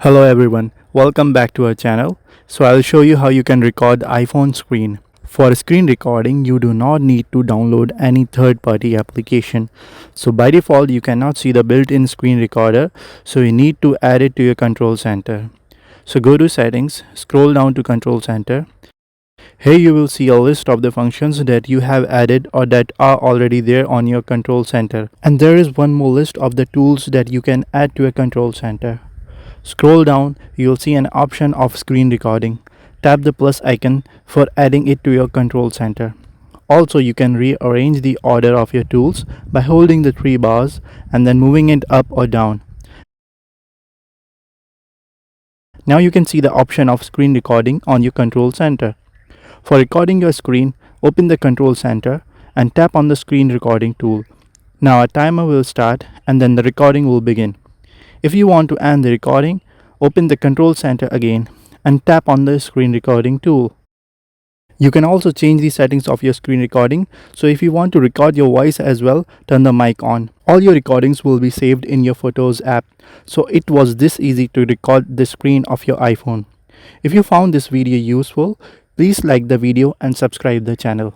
Hello everyone, welcome back to our channel. So I'll show you how you can record the iPhone screen. For screen recording, you do not need to download any third-party application. So by default, you cannot see the built-in screen recorder, so you need to add it to your control center. So go to settings, scroll down to control center. Here you will see a list of the functions that you have added or that are already there on your control center. And there is one more list of the tools that you can add to a control center. Scroll down, you will see an option of screen recording. Tap the plus icon for adding it to your control center. Also, you can rearrange the order of your tools by holding the three bars and then moving it up or down. Now you can see the option of screen recording on your control center. For recording your screen, open the control center and tap on the screen recording tool. Now a timer will start and then the recording will begin. If you want to end the recording, open the control center again and tap on the screen recording tool. You can also change the settings of your screen recording. So if you want to record your voice as well, turn the mic on. All your recordings will be saved in your Photos app. So it was this easy to record the screen of your iPhone. If you found this video useful, please like the video and subscribe the channel.